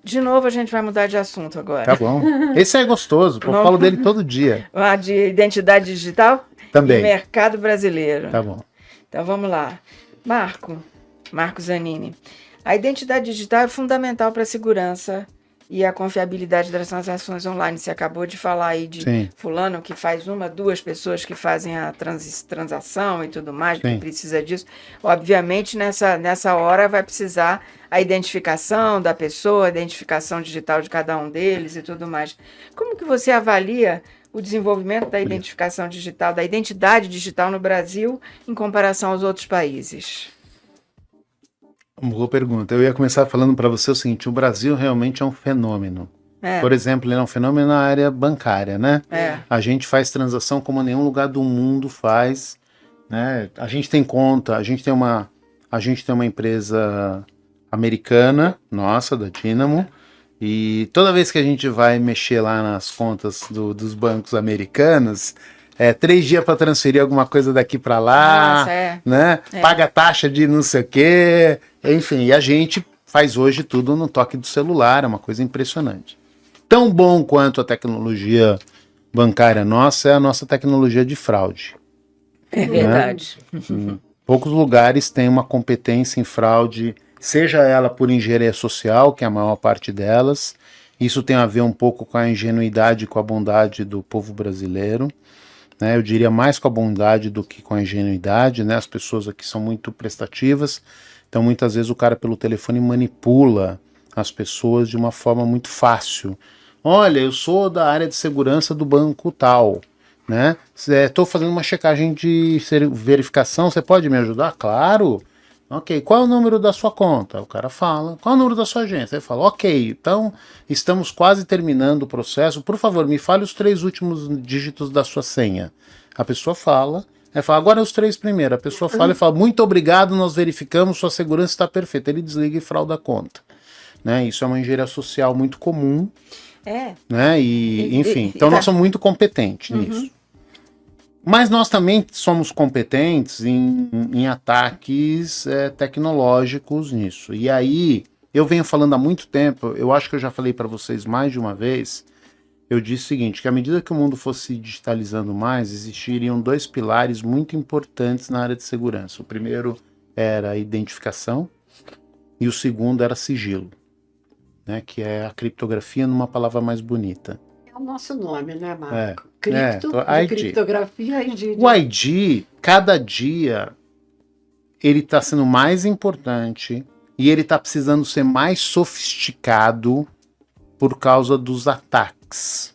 De novo a gente vai mudar de assunto agora. Tá bom. Esse é gostoso, eu falo dele todo dia. Ah, de identidade digital? Também. E mercado brasileiro. Tá bom. Então vamos lá. Marco Zanini. A identidade digital é fundamental para a segurança e a confiabilidade das transações online. Você acabou de falar aí de Sim. fulano que faz duas pessoas que fazem a transação e tudo mais, Sim. que precisa disso. Obviamente, nessa hora vai precisar a identificação da pessoa, a identificação digital de cada um deles e tudo mais. Como que você avalia o desenvolvimento da identificação digital, da identidade digital no Brasil em comparação aos outros países? Uma boa pergunta. Eu ia começar falando para você o seguinte: o Brasil realmente é um fenômeno. Por exemplo, ele é um fenômeno na área bancária, né? A gente faz transação como nenhum lugar do mundo faz, né? A gente tem conta, a gente tem uma empresa americana, nossa, da Dynamo, e toda vez que a gente vai mexer lá nas contas dos bancos americanos, 3 dias para transferir alguma coisa daqui para lá, né? Paga taxa de não sei o quê, enfim, e a gente faz hoje tudo no toque do celular, é uma coisa impressionante. Tão bom quanto a tecnologia bancária nossa é a nossa tecnologia de fraude. É verdade. Poucos lugares têm uma competência em fraude, seja ela por engenharia social, que é a maior parte delas. Isso tem a ver um pouco com a ingenuidade e com a bondade do povo brasileiro. Né, eu diria mais com a bondade do que com a ingenuidade, né? As pessoas aqui são muito prestativas, então muitas vezes o cara pelo telefone manipula as pessoas de uma forma muito fácil. Olha, eu sou da área de segurança do banco tal, né? Estou fazendo uma checagem de verificação, você pode me ajudar? Claro! Ok, qual é o número da sua conta? O cara fala. Qual é o número da sua agência? Ele fala, ok, então estamos quase terminando o processo. Por favor, me fale os 3 últimos dígitos da sua senha. A pessoa fala, agora os 3 primeiros. A pessoa fala e fala, muito obrigado, nós verificamos, sua segurança está perfeita. Ele desliga e frauda a conta. Né? Isso é uma engenharia social muito comum. Né? Enfim, então nós somos muito competentes nisso. Mas nós também somos competentes em ataques tecnológicos nisso. E aí, eu venho falando há muito tempo, eu acho que eu já falei para vocês mais de uma vez, eu disse o seguinte, que à medida que o mundo fosse digitalizando mais, existiriam 2 pilares muito importantes na área de segurança. O primeiro era a identificação e o segundo era sigilo, né, que é a criptografia numa palavra mais bonita. O nosso nome, né, Marco? ID. Criptografia e O ID, cada dia, ele está sendo mais importante e ele está precisando ser mais sofisticado por causa dos ataques.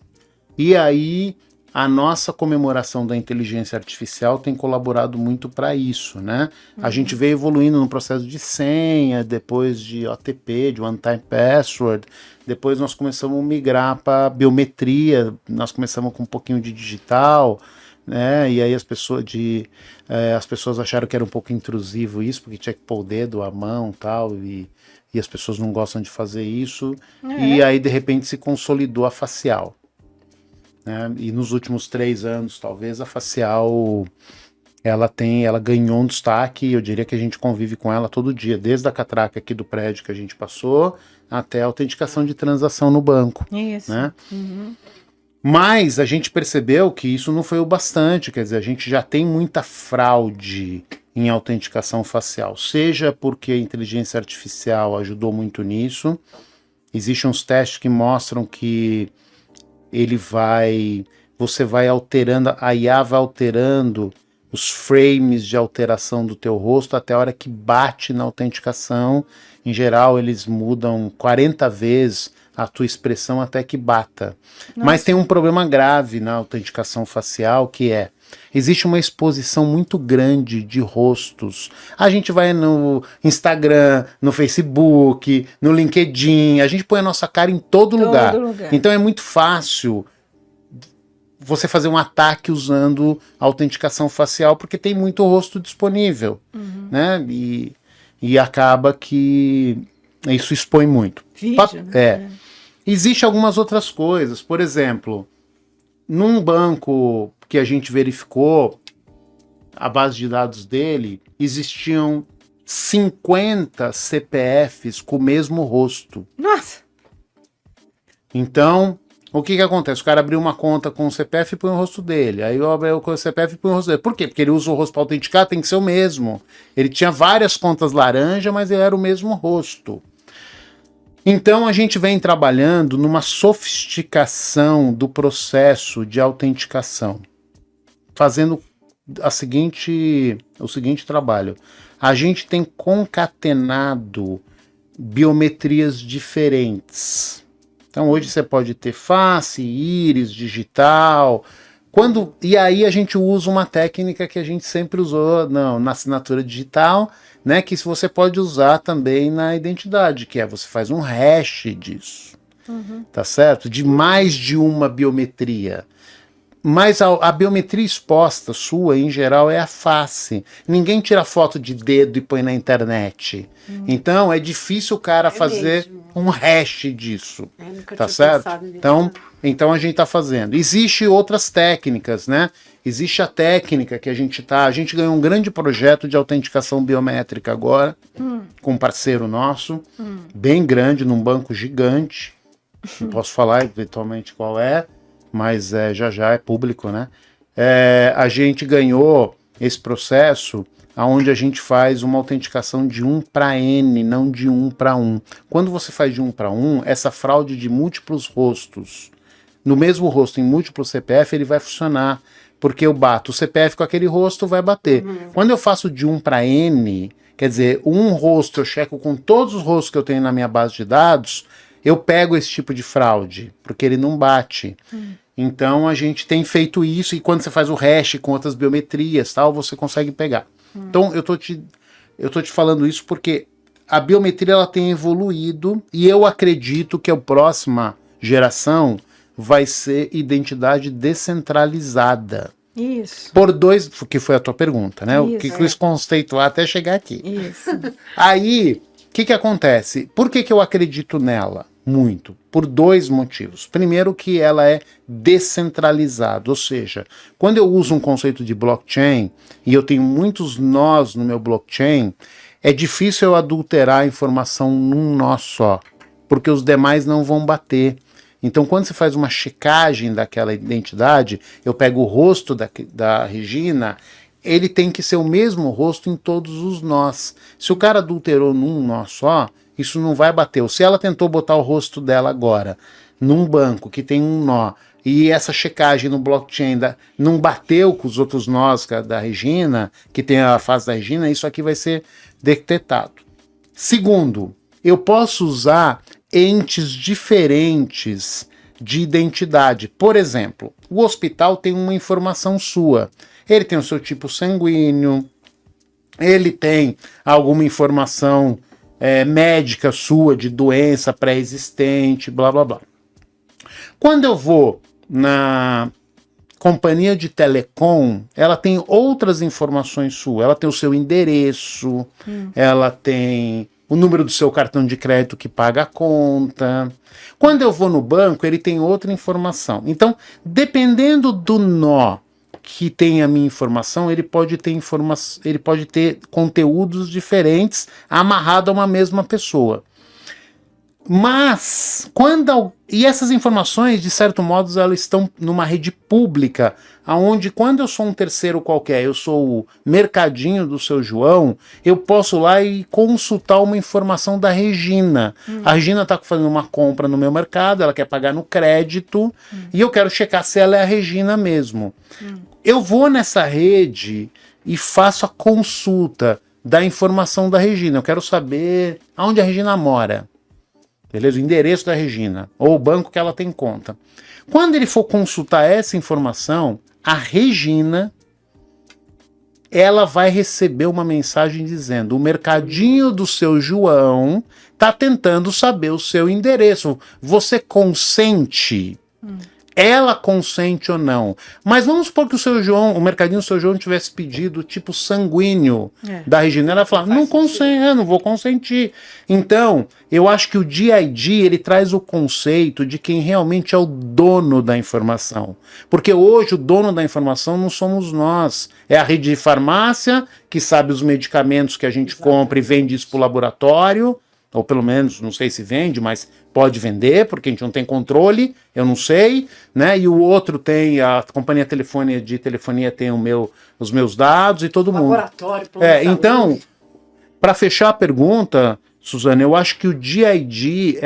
E aí, a nossa comemoração da inteligência artificial tem colaborado muito para isso, né? A gente veio evoluindo no processo de senha, depois de OTP, de One Time Password. Depois nós começamos a migrar para biometria, nós começamos com um pouquinho de digital, né? E aí as pessoas acharam que era um pouco intrusivo isso, porque tinha que pôr o dedo, a mão e tal, e as pessoas não gostam de fazer isso. E aí de repente se consolidou a facial. Né? E nos últimos 3 anos, talvez, a facial ela ganhou um destaque, eu diria que a gente convive com ela todo dia, desde a catraca aqui do prédio que a gente passou, até a autenticação de transação no banco. Isso. Né? Mas a gente percebeu que isso não foi o bastante, quer dizer, a gente já tem muita fraude em autenticação facial, seja porque a inteligência artificial ajudou muito nisso, existem uns testes que mostram que você vai alterando, a IA vai alterando os frames de alteração do teu rosto até a hora que bate na autenticação. Em geral, eles mudam 40 vezes a tua expressão até que bata. Nossa. Mas tem um problema grave na autenticação facial, que existe uma exposição muito grande de rostos. A gente vai no Instagram, no Facebook, no LinkedIn, a gente põe a nossa cara em todo lugar. Então é muito fácil você fazer um ataque usando a autenticação facial, porque tem muito rosto disponível, né? E acaba que isso expõe muito. Vídeo, né? Existem algumas outras coisas, por exemplo, num banco que a gente verificou, a base de dados dele, existiam 50 CPFs com o mesmo rosto. Nossa! Então, o que acontece? O cara abriu uma conta com o CPF e põe o rosto dele. Aí eu abri com o CPF e põe o rosto dele. Por quê? Porque ele usa o rosto para autenticar, tem que ser o mesmo. Ele tinha várias contas laranja, mas ele era o mesmo rosto. Então a gente vem trabalhando numa sofisticação do processo de autenticação, fazendo o seguinte trabalho. A gente tem concatenado biometrias diferentes. Então hoje você pode ter face, íris, digital. E aí a gente usa uma técnica que a gente sempre usou na assinatura digital, né, que você pode usar também na identidade, que é você faz um hash disso, tá certo? De mais de uma biometria. Mas a biometria exposta sua, em geral, é a face. Ninguém tira foto de dedo e põe na internet. Então é difícil o cara fazer um hash disso, tá certo? Então a gente está fazendo. Existem outras técnicas, né? Existe a técnica que a gente ganhou um grande projeto de autenticação biométrica agora, com um parceiro nosso, bem grande, num banco gigante. Não posso falar eventualmente qual é, mas já é público, né? A gente ganhou esse processo onde a gente faz uma autenticação de 1 para N, não de 1 para 1. Quando você faz de 1 para 1, essa fraude de múltiplos rostos, no mesmo rosto, em múltiplo CPF, ele vai funcionar, porque eu bato o CPF com aquele rosto, vai bater. Quando eu faço de 1 para N, quer dizer, um rosto eu checo com todos os rostos que eu tenho na minha base de dados, eu pego esse tipo de fraude, porque ele não bate. Então a gente tem feito isso, e quando você faz o hash com outras biometrias, tal, você consegue pegar. Então eu tô te falando isso porque a biometria ela tem evoluído, e eu acredito que a próxima geração vai ser identidade descentralizada. Isso. Por dois, que foi a tua pergunta, né? Isso, o que quis conceituar até chegar aqui. Isso. Aí, o que acontece? Por que eu acredito nela? Muito. Por dois motivos. Primeiro, que ela é descentralizada, ou seja, quando eu uso um conceito de blockchain, e eu tenho muitos nós no meu blockchain, é difícil eu adulterar a informação num nó só, porque os demais não vão bater. Então, quando você faz uma checagem daquela identidade, eu pego o rosto da Regina, ele tem que ser o mesmo rosto em todos os nós. Se o cara adulterou num nó só, isso não vai bater. Ou se ela tentou botar o rosto dela agora num banco que tem um nó, e essa checagem no blockchain não bateu com os outros nós da Regina, que tem a face da Regina, isso aqui vai ser detectado. Segundo, eu posso usar entes diferentes de identidade. Por exemplo, o hospital tem uma informação sua. Ele tem o seu tipo sanguíneo, ele tem alguma informação médica sua de doença pré-existente, blá blá blá. Quando eu vou na companhia de telecom, ela tem outras informações suas. Ela tem o seu endereço, ela tem o número do seu cartão de crédito que paga a conta. Quando eu vou no banco, ele tem outra informação. Então, dependendo do nó que tem a minha informação, ele pode ter conteúdos diferentes amarrado a uma mesma pessoa. Mas, e essas informações, de certo modo, elas estão numa rede pública, onde quando eu sou um terceiro qualquer, eu sou o mercadinho do seu João, eu posso ir lá e consultar uma informação da Regina. A Regina está fazendo uma compra no meu mercado, ela quer pagar no crédito, e eu quero checar se ela é a Regina mesmo. Eu vou nessa rede e faço a consulta da informação da Regina. Eu quero saber aonde a Regina mora. Beleza? O endereço da Regina, ou o banco que ela tem conta. Quando ele for consultar essa informação, a Regina, ela vai receber uma mensagem dizendo: o mercadinho do seu João está tentando saber o seu endereço. Você consente? Ela consente ou não? Mas vamos supor que o mercadinho do seu João tivesse pedido tipo sanguíneo da Regina. Ela fala, não consente, não vou consentir. Então, eu acho que o DID, ele traz o conceito de quem realmente é o dono da informação. Porque hoje o dono da informação não somos nós. É a rede de farmácia, que sabe os medicamentos que a gente compra e vende isso para o laboratório, ou pelo menos, não sei se vende, mas pode vender, porque a gente não tem controle, eu não sei, né? E o outro tem, a companhia de telefonia tem os meus dados e todo mundo. Laboratório, plano de saúde. Então, para fechar a pergunta, Suzana, eu acho que o DID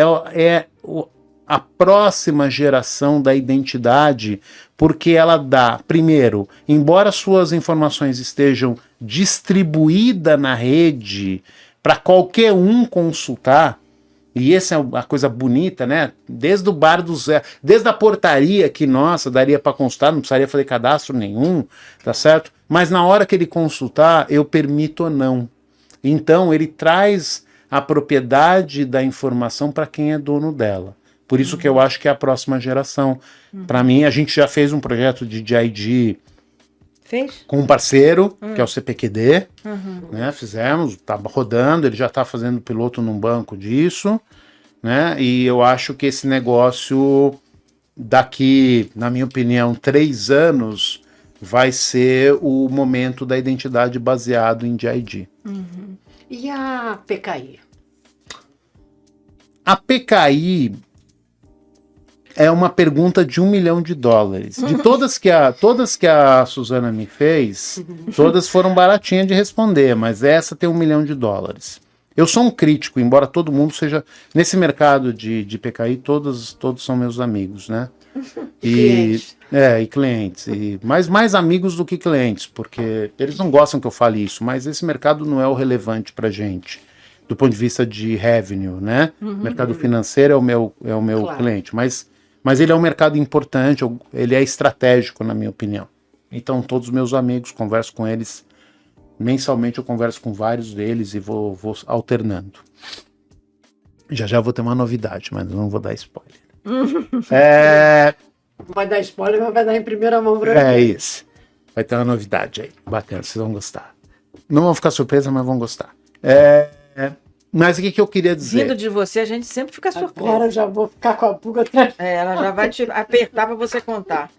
a próxima geração da identidade, porque ela dá, primeiro, embora suas informações estejam distribuídas na rede para qualquer um consultar, e essa é a coisa bonita, né? Desde o bar do Zé, desde a portaria que, nossa, daria para consultar, não precisaria fazer cadastro nenhum, tá certo? Mas na hora que ele consultar, eu permito ou não. Então, ele traz a propriedade da informação para quem é dono dela. Por isso que eu acho que é a próxima geração. Para mim, a gente já fez um projeto de DID com um parceiro, que é o CPQD, né? Fizemos, tá rodando, ele já está fazendo piloto num banco disso, né? E eu acho que esse negócio, daqui, na minha opinião, 3 anos, vai ser o momento da identidade baseado em DID. E a PKI? A PKI é uma pergunta de $1 milhão. De todas que a Suzana me fez, todas foram baratinhas de responder, mas essa tem $1 milhão. Eu sou um crítico, embora todo mundo seja... Nesse mercado de PKI, todos são meus amigos, né? E clientes. Mas mais amigos do que clientes, porque eles não gostam que eu fale isso, mas esse mercado não é o relevante pra gente, do ponto de vista de revenue, né? O mercado financeiro é o meu Claro. cliente, mas ele é um mercado importante, ele é estratégico, na minha opinião. Então, todos os meus amigos, converso com eles mensalmente, eu converso com vários deles e vou alternando. Já vou ter uma novidade, mas não vou dar spoiler. Não vai dar spoiler, mas vai dar em primeira mão pra É mim. isso. Vai ter uma novidade aí. Bacana, vocês vão gostar. Não vão ficar surpresos, mas vão gostar. Mas o que eu queria dizer? Vindo de você, a gente sempre fica surpreso. Agora eu já vou ficar com a pulga atrás. Ela já vai te apertar para você contar.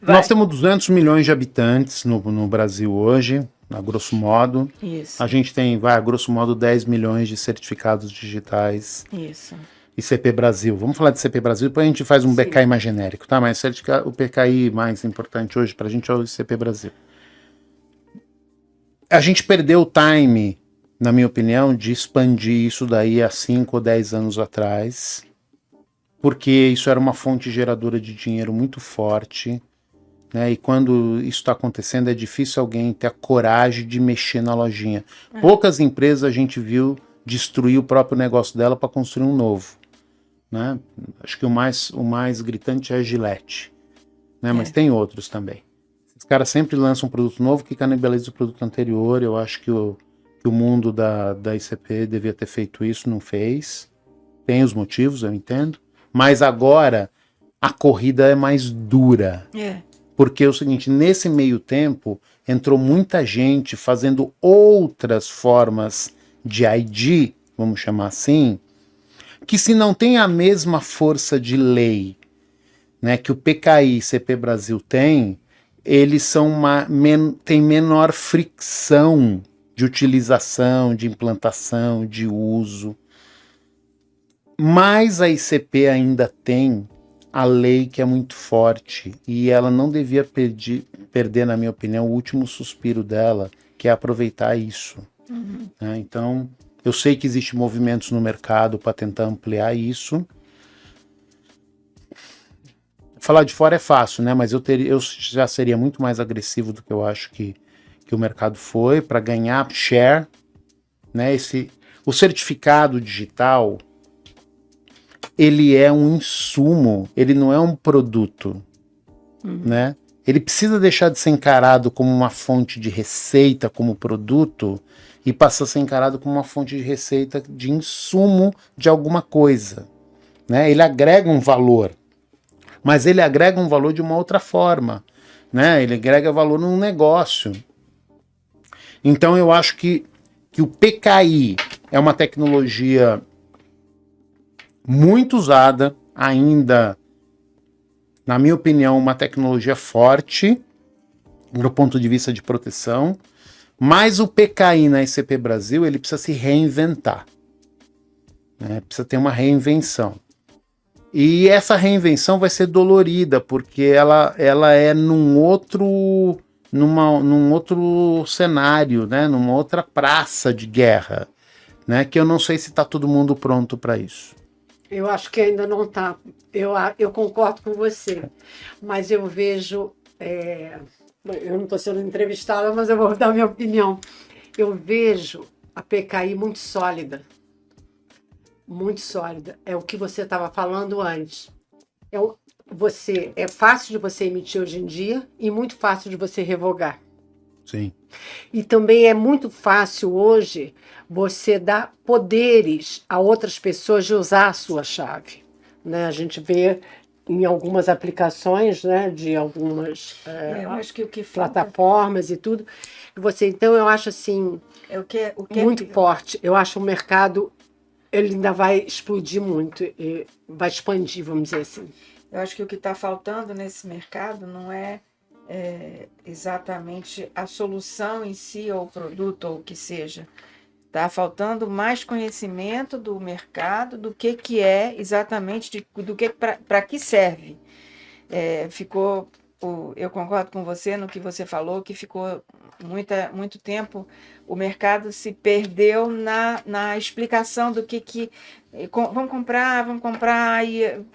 Nós temos 200 milhões de habitantes no Brasil hoje, a grosso modo. Isso, A gente tem, a grosso modo, 10 milhões de certificados digitais. isso. E CP Brasil. Vamos falar de CP Brasil, depois a gente faz um BKI mais genérico, tá? Mas o PKI mais importante hoje pra gente é o CP Brasil. A gente perdeu o time, na minha opinião, de expandir isso daí há 5 ou 10 anos atrás, porque isso era uma fonte geradora de dinheiro muito forte, né? E quando isso está acontecendo, é difícil alguém ter a coragem de mexer na lojinha. Poucas empresas a gente viu destruir o próprio negócio dela para construir um novo, né? Acho que o mais gritante é a Gillette, né? Mas tem outros também. Os caras sempre lançam um produto novo que canibaliza o produto anterior. Eu acho que o mundo da ICP devia ter feito isso, não fez. Tem os motivos, eu entendo. Mas agora a corrida é mais dura. Porque é o seguinte, nesse meio tempo entrou muita gente fazendo outras formas de ID, vamos chamar assim, que se não tem a mesma força de lei, né, que o PKI e CP Brasil tem, eles têm menor fricção de utilização, de implantação, de uso. Mas a ICP ainda tem a lei que é muito forte e ela não devia perder, na minha opinião, o último suspiro dela, que é aproveitar isso. Né? Então, eu sei que existem movimentos no mercado para tentar ampliar isso. Falar de fora é fácil, né? Mas eu já seria muito mais agressivo do que eu acho que o mercado foi para ganhar share, né? O certificado digital, ele é um insumo, ele não é um produto, né? Ele precisa deixar de ser encarado como uma fonte de receita, como produto, e passar a ser encarado como uma fonte de receita, de insumo de alguma coisa, né? Ele agrega um valor, mas ele agrega um valor de uma outra forma, né? Ele agrega valor num negócio. Então eu acho que o PKI é uma tecnologia muito usada, ainda, na minha opinião, uma tecnologia forte do ponto de vista de proteção, mas o PKI na ICP Brasil ele precisa se reinventar. né? Precisa ter uma reinvenção. E essa reinvenção vai ser dolorida, porque ela é num outro cenário, né? Numa outra praça de guerra, né? Que eu não sei se está todo mundo pronto para isso. Eu acho que ainda não está. Eu concordo com você, mas eu vejo. Eu não estou sendo entrevistada, mas eu vou dar minha opinião. Eu vejo a PKI muito sólida. Muito sólida. É o que você estava falando antes. É fácil de você emitir hoje em dia e muito fácil de você revogar. Sim. E também é muito fácil hoje você dar poderes a outras pessoas de usar a sua chave, né? A gente vê em algumas aplicações, né, de algumas Eu acho que o que falta plataformas e tudo. Então eu acho assim muito forte. Eu acho o mercado ele ainda vai explodir muito, vai expandir, vamos dizer assim. Eu acho que o que está faltando nesse mercado não é exatamente a solução em si, ou o produto, ou o que seja. Está faltando mais conhecimento do mercado, do que é exatamente, do que para que serve. Eu concordo com você no que você falou, que ficou muito tempo, o mercado se perdeu na explicação do que vamos comprar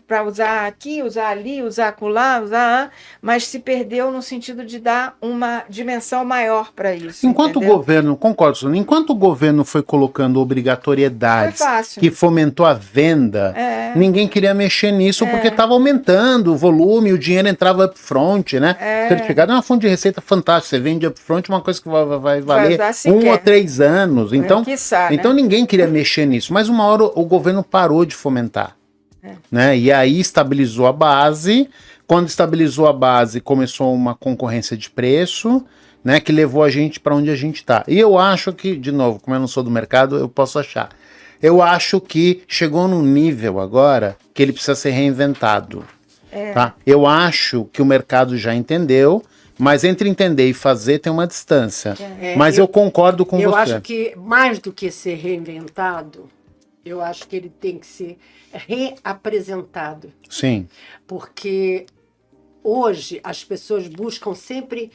para usar aqui, usar ali, usar acolá, mas se perdeu no sentido de dar uma dimensão maior para isso. Enquanto entendeu? o governo, concordo, Sônia, enquanto o governo foi colocando obrigatoriedades Foi fácil. que fomentou a venda, ninguém queria mexer nisso porque estava aumentando o volume, o dinheiro entrava upfront, né? Certificado é uma fonte de receita fantástica. Você vende upfront uma coisa que vai valer 1 ou 3 anos. Então, então ninguém queria mexer nisso. Mas uma hora o governo parou de fomentar. Né? E aí estabilizou a base. Quando estabilizou a base, começou uma concorrência de preço, né, que levou a gente para onde a gente está. E eu acho que, de novo, como eu não sou do mercado, eu posso achar. Eu acho que chegou num nível agora que ele precisa ser reinventado. Tá? Eu acho que o mercado já entendeu, mas entre entender e fazer tem uma distância. Mas eu concordo com você. Eu acho que mais do que ser reinventado, eu acho que ele tem que ser reapresentado. Sim. Porque hoje as pessoas buscam sempre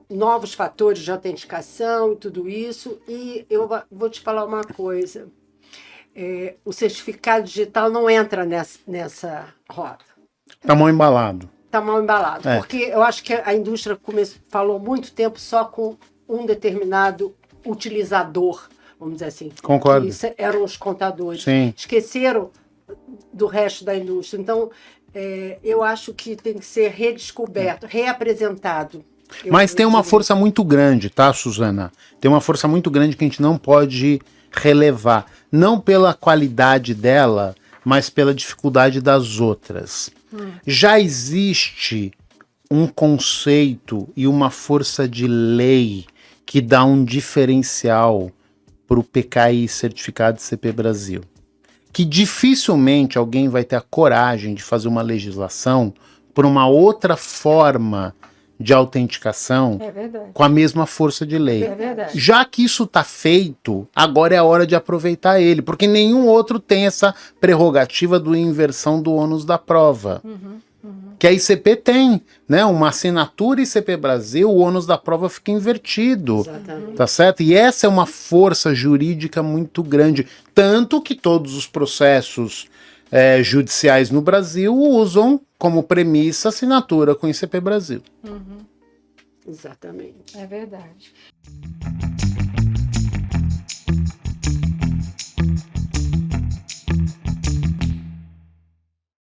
novos fatores de autenticação e tudo isso. E eu vou te falar uma coisa. O certificado digital não entra nessa roda. Tá mal embalado. Está mal embalado. Porque eu acho que a indústria falou muito tempo só com um determinado utilizador, vamos dizer assim. Concordo. Que eram os contadores. Sim. Esqueceram do resto da indústria. Então, eu acho que tem que ser redescoberto, reapresentado. Mas tem uma força muito grande, tá, Suzana? Tem uma força muito grande que a gente não pode relevar. Não pela qualidade dela, mas pela dificuldade das outras. Já existe um conceito e uma força de lei que dá um diferencial para o PKI certificado de CP Brasil. Que dificilmente alguém vai ter a coragem de fazer uma legislação por uma outra forma de autenticação com a mesma força de lei. Já que isso está feito, agora é a hora de aproveitar ele, porque nenhum outro tem essa prerrogativa do inversão do ônus da prova. Que a ICP tem, né? Uma assinatura ICP Brasil, o ônus da prova fica invertido. Exatamente. Tá certo? E essa é uma força jurídica muito grande. Tanto que todos os processos judiciais no Brasil usam como premissa assinatura com ICP Brasil. Exatamente. É verdade.